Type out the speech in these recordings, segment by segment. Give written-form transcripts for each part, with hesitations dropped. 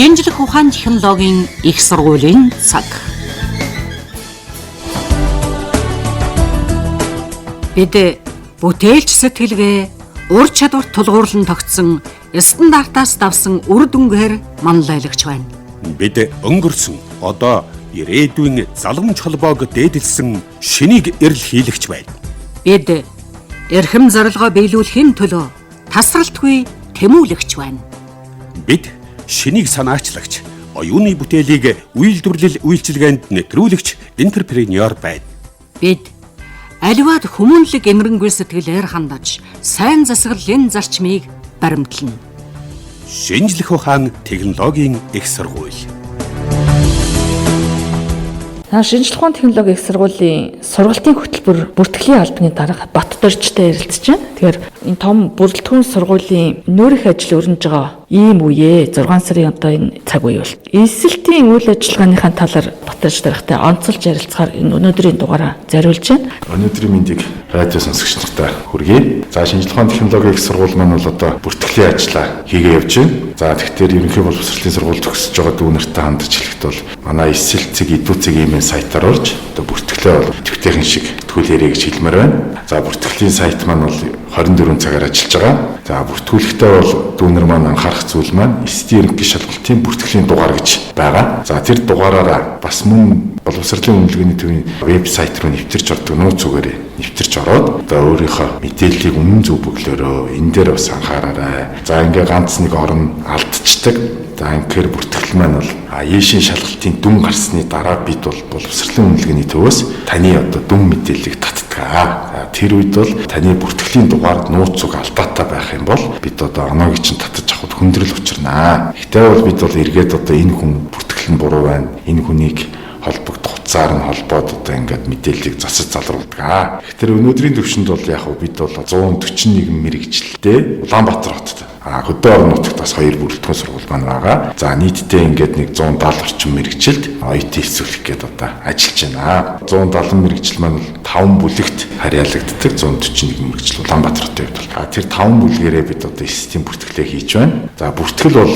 Шинжлэх ухаан технологийн их сургуулийн цаг. Бид бүтээлч сэтгэлгээ ур чадвар тулгуурлан тогтсон стандартаас давсан үр дүнгээр манлайлагч байна. Бид өнгөрсөн одоо ирээдүйн заламж холбоог дээдэлсэн шинийг эрэл хийлэгч байна. Бид эрхэм зорилгоо биелүүлэхийн төлөө тасралтгүй тэмүүлэгч байна. Бид шинийг санаачлагч, оюуны бүтээлийг үйлдвэрлэл үйлчилгээнд нэвтрүүлэгч энтерпренеур байна. Бид аливаад хүмүүнлэг эмрэнгүй сэтгэлээр хандаж сайн засаглалын зарчмыг баримтлана. Шинжлэх ухаан технологийн их сургууль. Шинжлэх ухааны технологийн их сургуулийн сургалтын хөтөлбөр бүртгэлийн албаны дарга Баттдоржтой ярилцж байна. Тэгэхээр энэ том бүрэлдэхүүн сургуулийн нүүрэх ажил өрнөж байгаа ийм үеэ 6 сарын одоо энэ цаг үе бол эсэлтийн үйл ажиллагааныхаа талаар Баттдорж даргатай онцолж ярилцахаар энэ өнөөдрийн дугаараа зориулж байна. Өнөөдрийн мэндийг радио сонсогч нартаа хүргэе. За шинжлэх ухааны технологийн их сургууль маань бол одоо бүртгэлийн ажлаа хийгээ явж байна. За тэгэхээр ерөнхий боловсролын сургууль төгсөж байгаа дүү нартай хандаж хэлэхэд бол манай эсэлцэг идүүцэг ийм сайтаар орж одоо бүртгэлээ бол төвтэйхэн шиг тгүүлээрэй гэж хэлмээр байна. За бүртгэлийн сайт маань бол 24 цагаар ажиллаж байгаа. За бүртгүүлэхдээ бол дүүнер маань анхаарах зүйл маань ST ерөнхий шалгалтын бүртгэлийн дугаар гэж байгаа. За тэр дугаараараа бас мөн боловсролын үнэлгээний төвийн вебсайт руу нэвтэрч ордог нууц зүгээрээ нэвтэрч ороод одоо өөрийнхөө мэдээллийг үнэн зөв бөглөөрөө энэ дээр бас анхаараарай. За ингээ ганц нэг орон алдчихдаг. За анхээр бүртгэл маань бол Яшин шалгалтын дүн гарсны дараа бид бол боловсролын үнэлгээний төвөөс таны одоо дүн мэдээллийг татдаг. За тэр үед бол таны бүртгэлийн дугаард нууц зүг алдаатай байх юм бол бид одоо оноогийн чинь татаж авахд хүндрэл учирнаа. Гэтэл бол бид бол эргээд одоо энэ хүн бүртгэл нь буруу байна. Энэ хүнийг холбогдох хуцаар нь холбоод одоо ингээд мэдээллийг засаж залруулдаг. Тэгэхээр өнөөдрийн төвшөнд бол яг бид бол 141 мэрэгчлэлтэй Улаанбаатар хотод хөдөө орон нутагт бас 2 бүрэлдэхүүн сургууль маань байгаа. За нийтдээ ингээд нэг 170 орчим мэрэгчлэлд IT хэвлэх гээд одоо ажиллаж байна. 170 мэрэгчл маань 5 бүлэгт харьяалагддаг 141 мэрэгчл Улаанбаатар хотод явдаг. Тэр 5 бүлгээрээ бид одоо систем бүртгэлээ хийж байна. За бүртгэл бол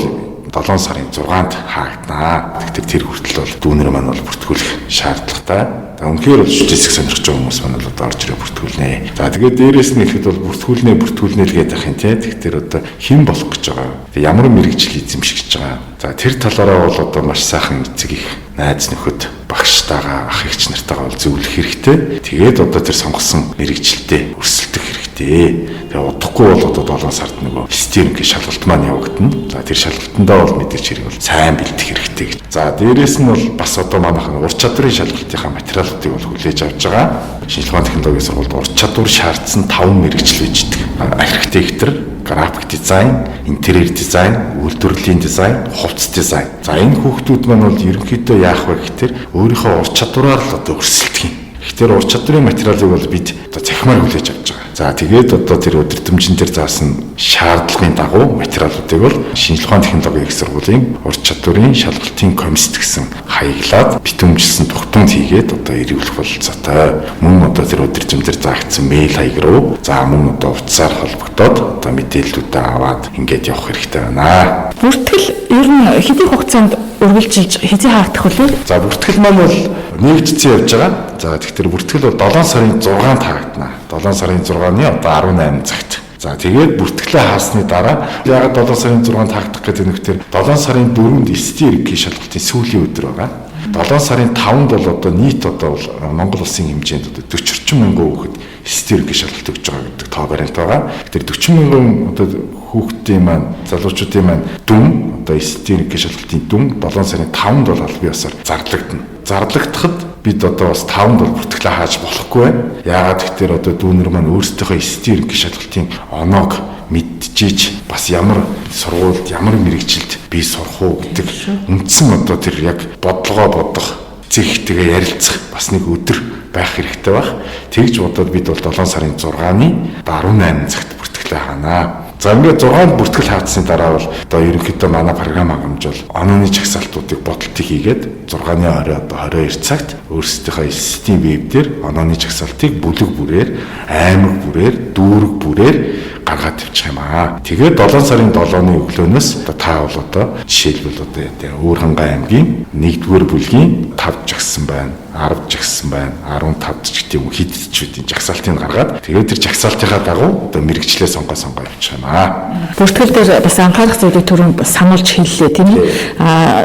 7 сарын 6-нд хаагдана. Тэгтээ тэр хүртэл бол дүүнер маань бол бүртгүүлэх шаардлагатай. Үнэхээр бол шүтээсэх сонирхож байгаа хүмүүс маань бол одоо орж ирээ бүртгүүлнэ. За тэгээд дээрэс нь ихэд бол бүртгүүлнэ л гэдэг юм тий. Тэгэхээр одоо хэн болох гэж байгаа. Ямар мэрэгжил эзэмших гэж байгаа. За тэр талаараа бол одоо маш сайхан эцэг их найз нөхөд багштайгаа ах эгч нартайгаа бол зөвлөх хэрэгтэй. Тэгээд одоо тэр сонгосон мэрэгжилтэд өрсөлдөх хэрэгтэй. Тэгээ удахгүй бол одоо 7 сард нөгөө системийн шалгалт маань явагдана. За тэр шалгалтандаа бол мэдээж хэрэг бол сайн бэлдэх хэрэгтэй гэж. За дээрэс нь бол бас одоо манайхан ур чадварын шалгалтынхаа материалуудыг бол хүлээж авч байгаа. Шинжлэх ухааны технологийн сургуульд ур чадвар шаардсан 5 мэрэгжил bijдэг. Архитектор, график дизайн, интерьер дизайн, үйлдвэрлэлийн дизайн, хувцас дизайн. За энэ хүүхдүүд маань бол ерөнхийдөө яах вэ гэхээр өөрийнхөө ур чадвараар л одоо өрсөлдөх юм. Тэгэхээр ур чадварын материалыг бол бид одоо цахимаар хүлээж авч байгаа. За тэгээд одоо тэр өдөртөмжин дээр заасан шаардлагын дагуу материалуудыг бол шинжлэх ухааны технологийн их сургуулийн ур чадварын шалгалтын комиссд гэсэн хаяглаад битүүмжилсэн тогтмол хийгээд одоо ирүүлэх бололцоотой. Мөн одоо тэр өдөртөм дээр заагдсан мэйл хаяг руу за мөн одоо утсаар холбогдоод одоо мэдээллүүдээ аваад ингээд явах хэрэгтэй байна. Бүртгэл ер нь хэдийн хугацаанд үргэлжилж хэзээ хаагдах вэ? За бүртгэл маань бол нэгдсэн явж байгаа. За тэгэхээр бүртгэл бол 7 сарын 6-нд хаагдана. 7 сарын 6-ны одоо 18 цагт. За тэгээд бүртгэлээ хаасны дараа яг 7 сарын 6-нд хаагдах гэдэг нь тэгэхээр 7 сарын 4-нд ST ерөнхий шалгалтын сүүлийн өдөр байгаа. 7 сарын 5-нд бол одоо нийт одоо Монгол улсын хэмжээнд одоо 40 орчим мянган хүүхэд ST ерөнхий шалгалт өгж байгаа гэдэг тоо баримт байгаа. Тэгэхээр 40 мянган одоо хүүхдийн маань залуучуудын маань дүн одоо ST ерөнхий шалгалтын дүн 7 сарын 5-нд бол аль бие усаар зарлагдана. Зарлагдахад бид одоо бас 5-нд бол бүртгэлээ хааж болохгүй байна. Яагаад гэхээр одоо дүүнер маань өөрсдийнхөө ST ерөнхий шалгалтын оноог мэдчихэж бас ямар сургуульд ямар мэрэгжилд би сурах уу гэдэг үндсэн одоо тэр яг бодлогоо бодох зэгтэйгээ ярилцах бас нэг өдөр байх хэрэгтэй байх. Тэгж бодоод бид бол 7 сарын 6-ны 18 цагт бүртгэлээ хаана. За ингээд 6 бүртгэл хаацсны дараа бол одоо ерөнхийдөө манай програм хангамжуул онооны чагсаалтуудыг бодолтыг хийгээд 6-ны орой одоо 22 цагт өөрсдийнхөө систем веб дээр онооны чагсаалтыг бүлэг бүрээр, аймаг бүрээр, дүүрэг бүрээр гаргаад тавьчих юм аа. Тэгээд 7 сарын 7-ны өглөөнөөс та бол одоо жишээлбэл одоо Өөрхангай аймгийн 1-р бүлгийн 5 жагсан байна, 10 жагсан байна, 15 ч гэдэг юм хидчүүдийн жагсаалтыг гаргаад тэгээд тэр жагсаалтынхаа дагуу одоо мэрэгчлээ сонгоо явуучих юм аа. Бүртгэл дээр бас анхаарах зүйлийг түрүүн сануулж хэллээ тийм ээ.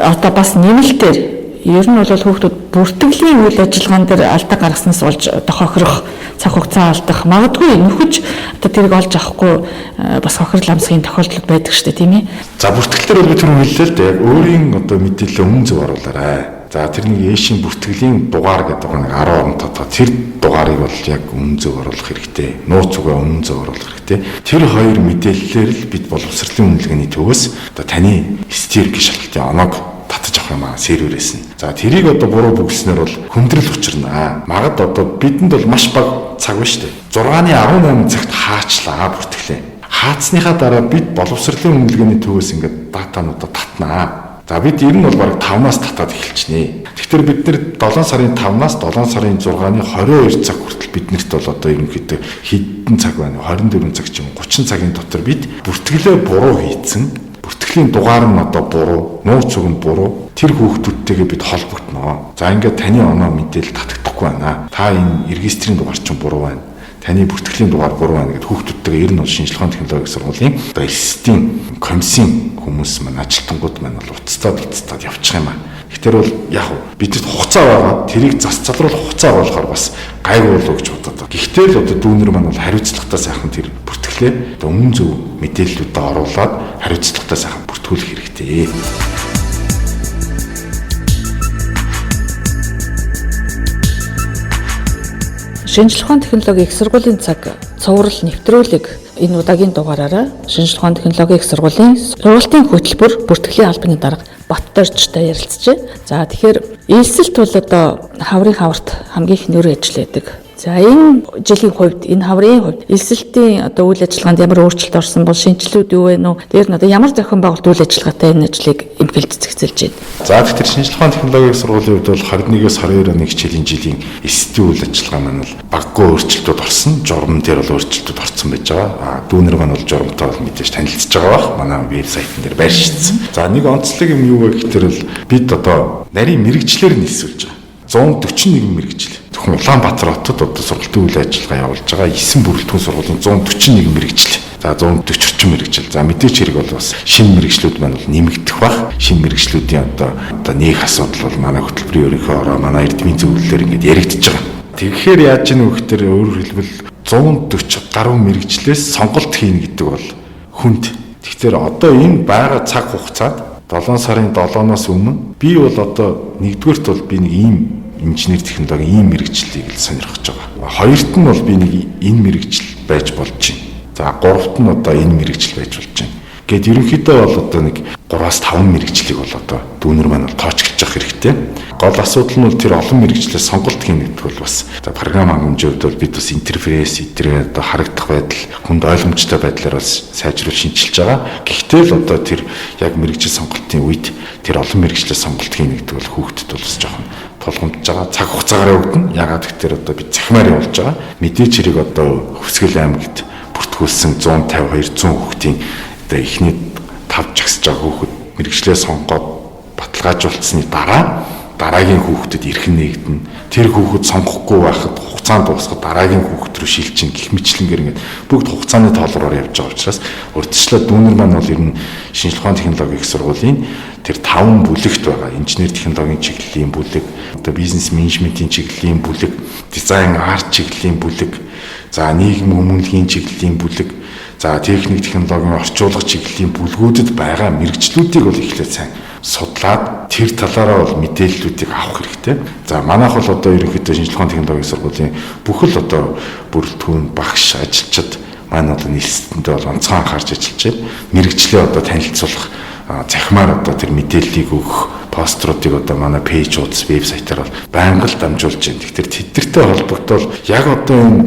Одоо бас нэмэлтээр ер нь бол хүүхдүүд бүртгэлийн үйл ажиллагаан дээр алдаа гаргаснаас болж хохирох, цаг хугацаа алдах, магадгүй нөхөж одоо тэрийг олж авахгүй бас хохирол амсгийн тохиолдол байдаг шүү дээ тийм ээ. За бүртгэлээр би түрүүн хэллээ л дээ. Өөрийн одоо мэдээлэл өмнө зөв оруулаарай. За тэр нэг ээшийн бүртгэлийн дугаар гэдэг нэг 10 онтоо тэр дугаарыг бол яг өмнө зөв оруулах хэрэгтэй. Нууц угаа өмнө зөв оруулах хэрэгтэй. Тэр хоёр мэдээллээр л бид боловсролын үнэлгээний төвөөс одоо таны стирк шалгалтын оноог татаж авах юм аа серверээс нь. За тэрийг одоо буруу бүгэлснээр бол хүндрэл учирнаа. Магад одоо бидэнд бол маш бага цаг ба штэ. 6-ны 18 цагт хаачлаа бүртгэлээ. Хаацсныхаа дараа бид боловсролын үнэлгээний төвөөс ингээд датануудаа татнаа. За бид ер нь бол бараг 5-аас татаад эхэлчихнэ. Тэгэхээр бид нэр 7 сарын 5-аас 7 сарын 6-ны 22 цаг хүртэл биднэрт бол одоо ерөнхийдөө хэдэн цаг байна? 24 цаг ч юм 30 цагийн дотор бид бүртгэлээ буруу хийцэн, бүртгэлийн дугаар нь одоо буруу, нууц үг нь буруу. Тэр хүүхдүүдтэйгээ бид холбогдноо. За ингээд таны оноо мэдээлэл татагдахгүй байна. Та энэ регистрийн дугаар чинь буруу байна. Таны бүртгэлийн дугаар буруу байна гэдэг хүүхдүүдтэйгээ ер нь бол шинжилгээ ухааны технологийн сургуулийн одоо эсдийн комиссийн хүмүүс маань ажилтнууд маань бол уцтаад явчих юм аа. Тэгэхээр бол яг бидэд хугацаа байгаа. Тэрийг зас залруулах хугацаа болохоор бас гайгүй болов гэж бодод. Гэхдээ л одоо дүүнер маань бол хариуцлагатай сайхан тэр бүртгэлээ одоо өмнө зөв мэдээллүүдээ оруулаад хариуцлагатай сайхан бүртгүүлэх хэрэгтэй. Шинжилгээ ухааны технологийн их сургуулийн цаг цуврал нэвтрүүлэг энэ удаагийн дугаараараа шинжилгээ ухааны технологийн их сургуулийн сургалтын хөтөлбөр бүртгэлийн албаны дарга Баттойрчтой ярилцжээ. За тэгэхээр элсэлт бол одоо хаврын хаварт хамгийн их нөр ажилладаг. За энэ жилийн хувьд энэ хаврын хувьд элсэлтийн одоо үйл ажиллагаанд ямар өөрчлөлт орсон бол шинжилүүд юу вэ нөө? Тэр нь одоо ямар зохион байгуулалт үйл ажиллагаатай энэ ажлыг эмхэлж цэгцэлж байна. За тэгэхээр шинжилгээ ухааны технологийн сургуулийн хувьд бол 21-с 22 оны хичээлийн жилийн эсдийн үйл ажиллагаа маань бол баггүй өөрчлөлтүүд орсон. Журам дээр бол өөрчлөлтүүд орсон байж байгаа. Дүүнер маань бол журамтай бол мэдээж танилцж байгаа бах. Манай вебсайтн дээр байршижсан. За нэг онцлог юм юу вэ гэхээр л бид одоо нарийн мэрэгчлэр нийлсүүлж байгаа. 141 мэрэгжил. Зөвхөн Улаанбаатар хотод одоо сургалтын үйл ажиллагаа явуулж байгаа 9 бүрэлдэхүүн сургуулийн 141 мэрэгжил. За 140 орчим мэрэгжил. За мэдээч хэрэг бол бас шинэ мэрэгчлүүд маань бол нэмэгдэх бах. Шинэ мэрэгчлүүдийн одоо нэг асуудал бол манай хөтөлбөрийн ерөнхий ороо манай эрдмийн зөвлөлөөр ингэж яригдчихэж байгаа. Тэгэхээр яаж ийн вэ гэхээр өөрөөр хэлбэл 140 гаруй мэрэгчлээс сонголт хийнэ гэдэг бол хүнд. Тэгэхээр одоо энэ байгаа цаг хугацаанд 7 сарын 7-оос өмнө би бол одоо нэгдүгээрт бол би нэг ийм инженер технологийн ийм мэрэгчлийг л сонирхож байгаа. Хоёрт нь бол би нэг энэ мэрэгжил байж болж байна. За гуравт нь одоо энэ мэрэгжил байж болж байна. Гэт ерөнхийдөө бол одоо нэг 3-5 мэрэгжлийг бол одоо дүүнер маань бол тоочгож явах хэрэгтэй. Гол асуудал нь бол тэр олон мэрэгчлээс сонголт хийнэ гэдэг бол бас програм хангамжийн хувьд бол бид бас интерфейс эдрээ одоо харагдах байдал, хүнд ойлгомжтой байдлаар бас сайжруулж шинжилж байгаа. Гэхдээ л одоо тэр яг мэрэгжил сонголтын үед тэр олон мэрэгчлээс сонголт хийнэ гэдэг бол хүүхдэд бол бас жоохон тулгамдж байгаа. Цаг хугацаагаар явагдана. Ягаад гэвэл одоо бид захимаар явуулж байгаа. Мэдээч хэрэг одоо Хөвсгөл аймагт бүртгүүлсэн 150-200 хүүхдийн одоо эхний 5 жагсаж байгаа хүүхэд мэрэгчлээ сонгоод баталгаажуулсны дараа дараагийн хүүхдэд эрхэн нэгдэнэ. Тэр хүүхэд сонгохгүй байхад хугацаанд дуусахад дараагийн хүүхэд рүү шилжин гэх мэтлэнгээр ингээд бүгд хугацааны тоолроор явж байгаа учраас урьдчилан дүүнер маань бол ер нь шинжилгээ ухааны технологийн их сургуулийн тэр 5 бүлэгт байгаа инженер технологийн чиглэлийн бүлэг, одоо бизнес менежментийн чиглэлийн бүлэг, дизайн арт чиглэлийн бүлэг, за нийгэм хүмүүнлэгийн чиглэлийн бүлэг, за техник технологийн орчуулга чиглэлийн бүлгүүдэд байгаа мэрэгчлүүдийг бол эхлээд сайн судлаад тэр талаараа бол мэдээллүүдийг авах хэрэгтэй. За манайх бол одоо ерөнхийдөө шинжилгээ ухааны технологийн сургуулийн бүхэл одоо бүрэлдэхүүн багш ажилчид маань одоо нийслэлтэндээ бол онцгой анхаарч ажиллаж байна. Мэрэгчлээ одоо танилцуулах захимаар одоо тэр мэдээллийг өгөх поструудыг одоо манай пэйж уудас вебсайтаар бол байнга л дамжуулж байна. Тэгэхээр тэднэртэй холбогдвол яг одоо энэ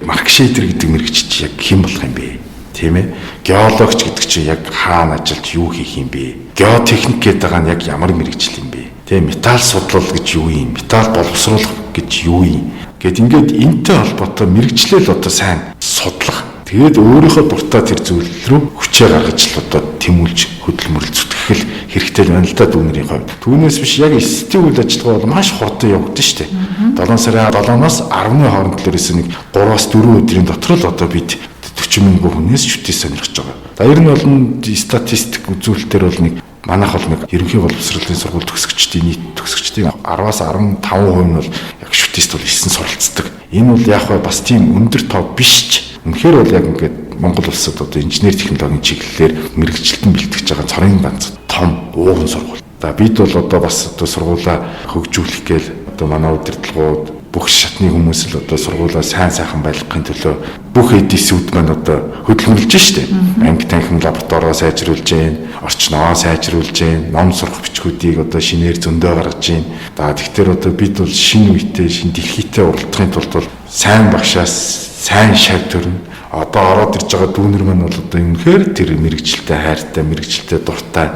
маркшейдер гэдэг мэрэгч яг хэн болох юм бэ? Тийм ээ. Геологч гэдэг чинь яг хаана ажиллаж юу хийх юм бэ? Геотехник гэдэг нь яг ямар мэрэгжил юм бэ? Тийм металл судлал гэж юу юм? Металл боловсруулах гэж юу юм? Гэт ингээд энтэй холбоотой мэрэгчлэл одоо сайн судлах. Тэгээд өөрийнхөө дуртай тэр зүйл рүү хүчээ гаргаж л одоо тэмүүлж хөдөлмөрлөж зүтгэх хэрэгтэй байна л да дүүнэрийн хувьд. Түүнээс биш яг эсэтийн үйл ажиллагаа бол маш хурдан явагдаж штэ. 7 сарын 7-оос 10-ны хооронд л ерөөсөө нэг 3-аас 4 өдрийн дотор л одоо бид 40 мянган хүнээс шүтээ сонирхож байгаа. За ер нь бол статистик үзүүлэлтээр бол нэг манайх бол нэг ерөнхий боловсролын сургууль төгсөгчдийн нийт төгсөгчдийн 10-аас 15% нь бол яг шүтэст бол 9 суралцдаг. Энэ бол яг бас тийм өндөр тоо биш ч үнэхээр бол яг ингээд Монгол улсад одоо инженер технологийн чиглэлээр мэрэгчлэлтэн бэлтгэж байгаа цорын ганц том ууган сургууль. За бид бол одоо бас одоо сургуулаа хөгжүүлэх гээл одоо манай удирдлагууд бүх шатны хүмүүс л одоо сургуулаа сайн сайхан байлгахын төлөө бүх эдисүүд маань одоо хөдөлмөрлөж штэ. Анги танхим лабораторио сайжруулж гин, орчноо сайжруулж гин, ном сурах бичгүүдийг одоо шинээр зөндөө гаргаж гин. За тэгэхээр одоо бид бол шинэ үетэй, шинэ дэлхийтэй уралдахын тулд сайн багшаас сайн шав төрнө. Одоо ороод ирж байгаа дүүнер маань бол одоо үнэхээр тэр мэрэгчлэлтэй хайртай, мэрэгчлэлтэй дуртай,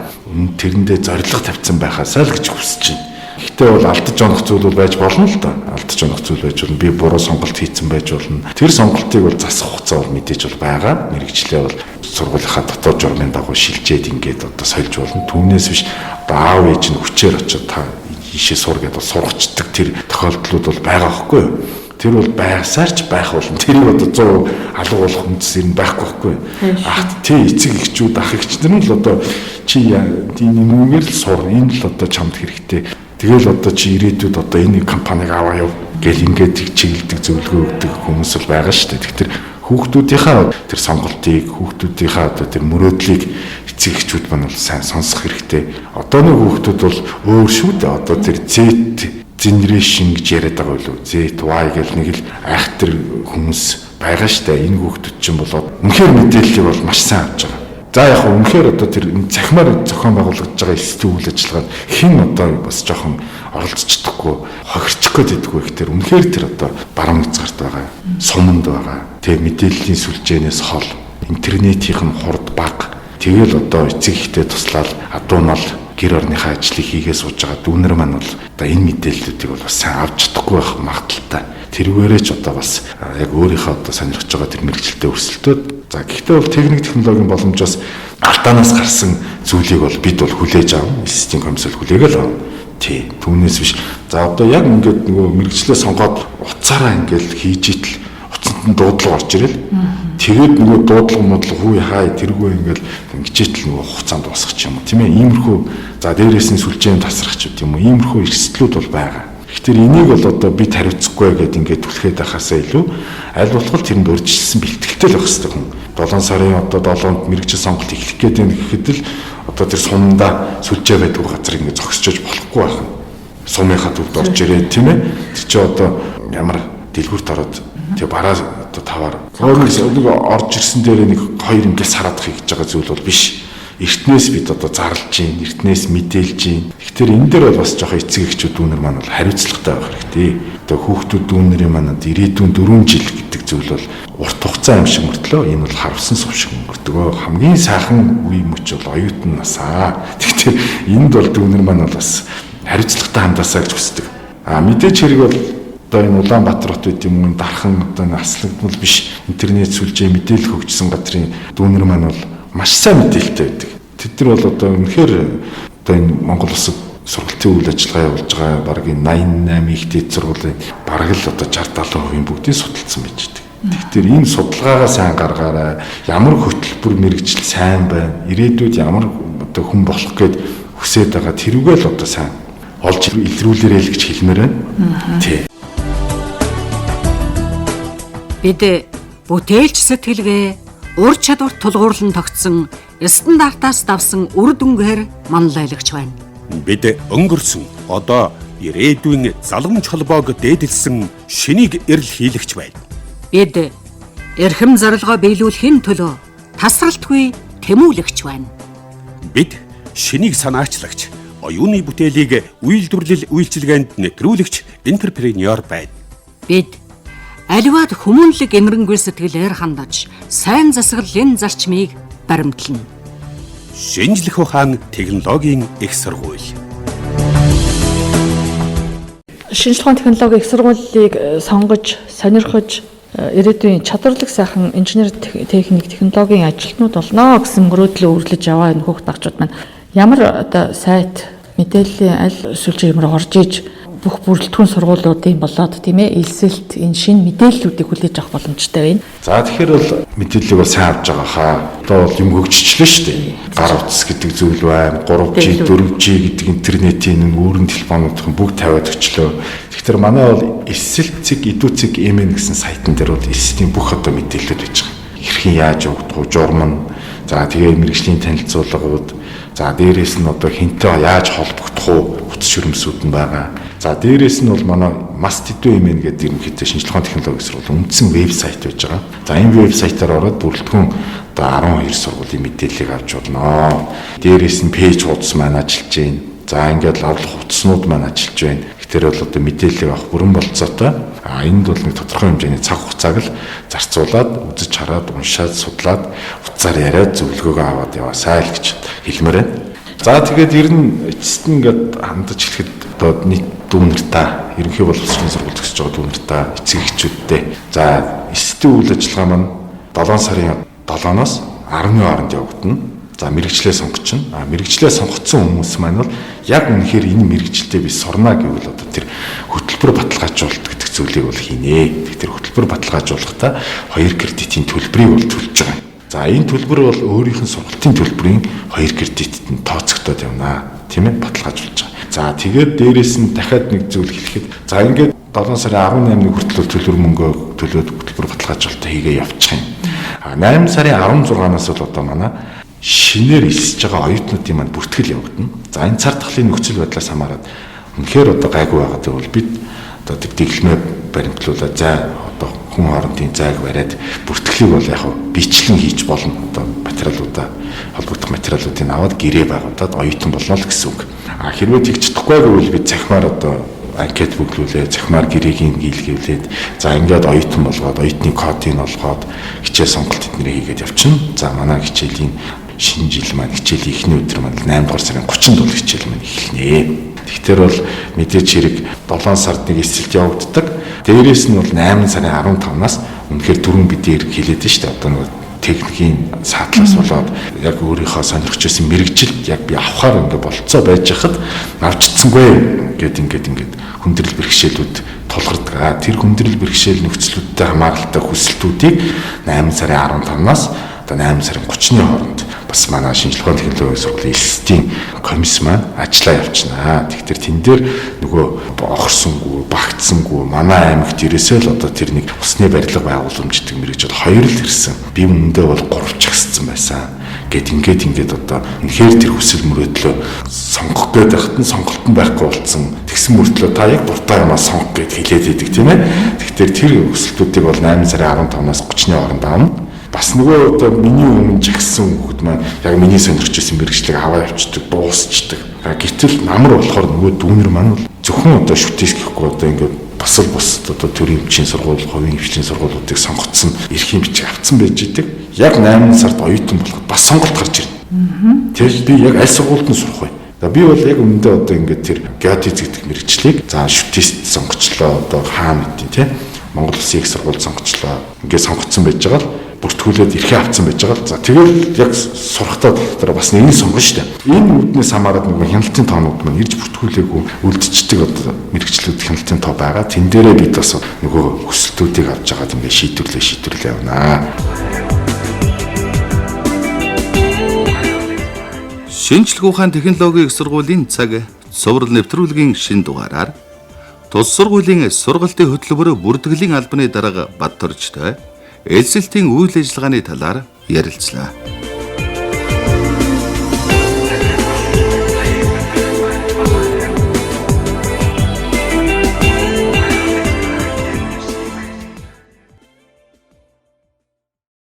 тэрэндээ зориг тавьсан байхаасаа л гэж хүсэж байна. Гэхдээ бол алдаж онох зүйл бол байж болно л доо. Алдаж онох зүйл байж болно. Би буруу сонголт хийсэн байж болно. Тэр сонголтыг бол засах хугацаа бол мэдээж бол байгаа. Мэргэжлээ бол сургуулийнхаа дотоод журмын дагуу шилжээд ингээд одоо сольж болно. Түүнээс биш аав ээж нь хүчээр очиод та ийшээ сур гэдээ сургацдаг тэр тохиолдлууд бол байгаа байхгүй юу? Тэр бол байсаар ч байх болно. Тэрийг одоо 100 алга болох үндэс юм байхгүй байхгүй. Ах тий эцэг эхчүүд ах эгч нар л одоо чи энэ нүгээр л сур энэ л одоо чамд хэрэгтэй. Тэгэл одоо чи ирээдүйд одоо энэ компаниг аваа яв гэл ингээд чиглэдэг зөвлөгөө өгдөг хүмүүс л байгаа шүү дээ. Тэгэхээр хүүхдүүдийнхаа тэр сонголтыг хүүхдүүдийнхаа одоо тэр мөрөөдлийг эцэг эхчүүд маань бол сайн сонсох хэрэгтэй. Одооны хүүхдүүд бол өөр шүү дээ. Одоо тэр Z generation гэж яриад байгаа билүү. Z, Y гэл нэг л айхтар хүмүүс байгаа шүү дээ. Энэ хүүхдүүд чинь болоод үнэхээр мэдээллийг бол маш сайн авч байгаа. За яг хөө үнэхээр одоо тэр цахимаар зохион байгуулагдж байгаа эсэтийн үйл ажиллагаанд хэн одоо бас жоохон оролцчихдаггүй хохирчих гэдэггүй их тэр үнэхээр тэр одоо баруун хязгаарт байгаа суманд байгаа тэг мэдээллийн сүлжээнээс хол интернетийн хурд баг тэгэл одоо эцэг ихтэй туслаад адуунал гэр орныхаа ажлыг хийгээ сууж байгаа дүүнер маань бол одоо энэ мэдээллүүдийг бол бас сайн авч чадахгүй байх магадaltaй. Тэрүүгээрээ ч одоо бас яг өөрийнхөө одоо сонирхож байгаа тэр мэрэгчлэлтэй өрсөлдөөд за гэхдээ бол техник технологийн боломжоос алдаанаас гарсан зүйлийг бол бид бол хүлээж авна. Эсэтийн комиссэл хүлээгээл авна. Тий. Түүнээс биш. За одоо яг ингээд нөгөө мэрэгчлээ сонгоод уцаараа ингээд хийж итэл уцанд нь дуудлага орж ирэл. Тэгээд нөгөө дуудлага модлого хүү хай тэргүй ингээд гिचээтэл нөгөө хугацаанд дуусах юм уу тийм ээ. Иймэрхүү за дээрээс нь сүлжээнд тасрах ч юм уу. Иймэрхүү эрсдлүүд бол байгаа. Тэгэхээр энийг бол одоо бид хариуцахгүй гэдээ ингээд түлхээд байхаасаа илүү аль болох тэрэнд урьдчилсан бэлтгэлтэй л байх хэрэгтэй хүн. 7 сарын одоо 7-нд мэрэгжил сонголт эхлэх гээд байна гэхэд л одоо тэр сумдаа сүлжээ байдаг газар ингээд зогсчиж болохгүй байх. Сумынхаа төвд орж ирээ тийм ээ. Тэр чи одоо ямар дэлгүүрт ороод тэг бараа одоо таваар нэг орж ирсэн дээр нэг хоёр ингээд сараад хийж байгаа зүйл бол биш. Эртнээс бид одоо зарлж гин, эртнээс мэдээлж гин. Тэгэхээр энэ дээр бол бас жоохон эцэг эхчүүд дүүнер маань бол хариуцлагатай байх хэрэгтэй. Одоо хүүхдүүд дүүнерийн манад ирээдүйн 4 жил гэдэг зүйл бол урт хугацаа юм шиг мөртлөө энэ бол харвсан сув шиг өнгөрдөг. Хамгийн сайхан үе мөч бол оюутан насаа. Тэгэхээр энд бол дүүнер маань бол бас хариуцлагатай хандаасаа гэж хүсдэг. Мэдээж хэрэг бол одоо энэ Улаанбаатар хот үед юм дархан одоо аслагдмал биш интернет сүлжээ мэдээлэл хөгжсөн газрын дүүнер маань бол маш сайн мэдээлэлтэй байдаг. Тэд нар бол одоо үнэхээр одоо энэ Монгол улсад сургалтын үйл ажиллагаа явуулж байгаа бараг 88 их дэд сургуулийн бараг л одоо 60-70% бүгдийг судалсан байж байгаа. Тэгэхээр энэ судалгаагаа сайн гаргаарай. Ямар хөтөлбөр мэрэгжил сайн байна. Ирээдүйд ямар одоо хүн болох гээд хүсээд байгаа тэрүүгээ л одоо сайн олж илрүүлээрэй л гэж хэлмээр байна. Тий. Бид бүтээлч сэтгэлгээ ур чадвар тулгуурлан тогтсон стандартаас давсан үр дүнгээр манлайлагч байна. Бид өнгөрсөн одоо ирээдүйн заламж холбоог дээдэлсэн шинийг эрэл хийлэгч байна. Бид эрхэм зорилгоо биелүүлэхийн төлөө тасралтгүй тэмүүлэгч байна. Бид шинийг санаачлагч, оюуны бүтээлийг үйлдвэрлэл үйлчилгээнд нэвтрүүлэгч энтерпренеор байна. Бид аливаад хүмүүнлэг эмрэнгүй сэтгэлээр хандаж сайн засаглал энэ зарчмыг баримтлана. Шинжлэх ухаан технологийн их сургууль. Шинжлэх ухааны технологийн их сургуулийг сонгож, сонирхож ирээдүйн чадварлаг сайхан инженер техник технологийн ажилтнууд болно гэсэн мөрөөдлөө үргэлж яваа энэ хүүхд багчууд маань ямар одоо сайт мэдээллийн аль сүлжээмээр орж иж бүх бүрэлдэхүүн сургуулиудын болоод тийм ээ элсэлт энэ шинэ мэдээллүүдийг хүлээж авах боломжтой байна. За тэгэхээр бол мэдээллийг бол сайн авч байгаа хаа. Одоо бол юм хөгжчихлээ шүү дээ. Гар утас гэдэг зүйл байна. 3G, 4G гэдэг интернетийн өөрийн телефонуудын бүгд тавиад өчлөө. Тэгэхээр манай бол элсэлт идүүцэг MN гэсэн сайтн дээр бол элсэлтийн бүх одоо мэдээлэлүүд байж байгаа. Хэрхэн яаж явагдах вэ? Журам. За тэгээ мэрэгжлийн танилцуулгууд. За дээрээс нь одоо хинтээ яаж холбогдох вэ? Утас шүрмсүүд нь байгаа. За дээрээс нь бол манай Mastidoo.mn гэдэг ерөнхийдөө шинжлэх ухааны технологийн сургуулийн үндсэн вебсайт байж байгаа. За энэ вебсайтаар ороод бүрэлдэхүүн одоо 12 сургуулийн мэдээллийг авч болно. Дээрээс нь пэйж хуудас маань ажиллаж байна. За ингээд авлах хуудаснууд маань ажиллаж байна. Тэгэхээр бол одоо мэдээллийг авах бүрэн болцоотой. Энд бол нэг тодорхой хэмжээний цаг хугацааг л зарцуулаад үзэж хараад уншаад судлаад утсаар яриад зөвлөгөөгөө аваад яваасай л гэж хэлмээр байна. За тэгээд ер нь эцэст нь ингээд хандаж эхлэхэд одоо нийт дүүнэртаа ерөнхий боловсролын сургууль төгсөж байгаа дүүнэртаа эцэг эхчүүдтэй за эсэтийн үйл ажиллагаа маань 7 сарын 7-оос 10-ны хооронд явагдана. За мэрэгчлээ сонгочихно. Мэрэгчлээ сонгогдсон хүмүүс маань бол яг үнэхээр энэ мэрэгчлээ би сурна гэвэл одоо тэр хөтөлбөр баталгаажуулалт гэдэг зүйлийг бол хийнэ. Тэр хөтөлбөр баталгаажуулахдаа 2 кредитийн төлбөрийг бол төлж байгаа. За энэ төлбөр бол өөрийнх нь сургалтын төлбөрийн 2 кредитэд нь тооцогдоод явна. Тийм ээ баталгаажуулж байгаа. За тэгээд дээрээс нь дахиад нэг зүйл хэлэхэд за ингээд 7 сарын 18-ны хүртэл төлбөр мөнгөө төлөөд хөтөлбөр баталгаажуулалтаа хийгээ явуучих юм. 8 сарын 16-наас бол одоо манай шинээр элсэж байгаа оюутнуудын маань бүртгэл явагдана. За энэ цар тахлын нөхцөл байдлаас хамаарат үнэхээр одоо гайгүй байгаа гэвэл бид одоо дэглэмээ баримтлуулаад за одоо хүн хоорондын зайг бариад бүртгэлийг бол яг бичлэн хийж болно. Одоо материалуудаа холбогдох материалуудыг аваад гэрээ байгуулад оюутан болно л гэсэн үг. Хэрвээ тэгж чадахгүй гэвэл бид цахимаар одоо анкет бүглүүлээ, цахимаар гэрээг хийлгүүлээд за ингээд оюутан болгоод оюутны кодыг олгоод хичээл сонголт эднэрийг хийгээд явчихна. За манай хичээлийн шинэ жил маань хичээлийн эхний өдөр маань 8 дугаар сарын 30-нд бол хичээл маань эхэлнэ. Тэгэхээр бол мэдээч хэрэг 7 сард нэг эсэлт явагддаг. Дээрээс нь бол 8 сарын 15-наас үнэхээр дөрөв бидээр хэлээд нь шүү дээ. Одоо нэг техникийн саатлаас болоод яг өөрийнхөө сонирхож байсан мэрэгжилд яг би авахаар ингээ болцоо байж хахад авчдсангүй ингээд хүндрэл бэрхшээлүүд тулгардаг. Тэр хүндрэл бэрхшээл нөхцлүүдтэй хамааралтай хүсэлтүүдийг 8 сарын 15-наас одоо 8 сарын 30-ны хооронд бас манай шинжлэх ухааны технологийн сургуулийн элсэлтийн комисс маань ажиллаа явуулчихна. Тэгэхээр тэн дээр нөгөө огорсонгүй, багтсангүй манай аймагт ерөөсөө л одоо тэр нэг усны барилга байгууламж гэдэг мэрэгжил 2 л ирсэн. Би үнэндээ бол 3 ч гисцсэн байсан. Ингээд одоо үнэхээр тэр хүсэл мөрөөдлөө сонгох гээд байхад нь сонголтон байхгүй болцсон. Тэгсэн мөртлөө та яг дуртай юмаа сонгох гэд хэлээд идэг тийм ээ. Тэгэхээр тэр хүсэлтүүдийг бол 8 сарын 15-наас 30-ны хооронд авна. Бас нөгөө одоо миний өмнө жагсан хүмүүс маань яг миний сонирхож байсан мэрэгчлэг аваа явчихдаг, дуусчдаг. Гэтэл намар болохоор нөгөө дүүнер маань бол зөвхөн одоо шүтээс гэхгүй одоо ингээд бас л бус одоо төрийн хэмжээний сургууль, хувийн хэмжээний сургуулиудыг сонгоцсон, эрхийн бичиг авцсан байж идэг. Яг 8 сард оюутан болоход бас сонголт гарч ирнэ. Тэгэхээр би яг аль сургуульд нь сурах вэ? Би бол яг өмнөдөө одоо ингээд тэр геодез гэдэг мэрэгчлийг за шүтээс сонгочлоо одоо хаа мэдээ тий Монгол Улсын их сургууль сонгочлоо. Ингээд сонгоцсон байж байгаа л бүртгүүлээд эрхээ авцсан байж байгаа. За тэгэл яг сурахтаа дотроо бас нэг сонгоно шүү дээ. Энэ үүднээс хамаарат нэг хяналтын тоонууд маань ирж бүртгүүлээгүй үлдчихдэг одоо мэрэгчлүүд хяналтын тоо байгаа. Тэн дээрээ бид бас нөгөө хүсэлтүүдийг авч байгаа юм бэ шийдвэрлээ явнаа. Шинжлэх ухааны технологийн их сургуулийн цаг цуврал нэвтрүүлгийн шинэ дугаараар тус сургуулийн сургалтын хөтөлбөрөөр бүртгэлийн албаны дарга Бадторжтой элсэлтийн үйл ажиллагааны талаар ярилцлаа.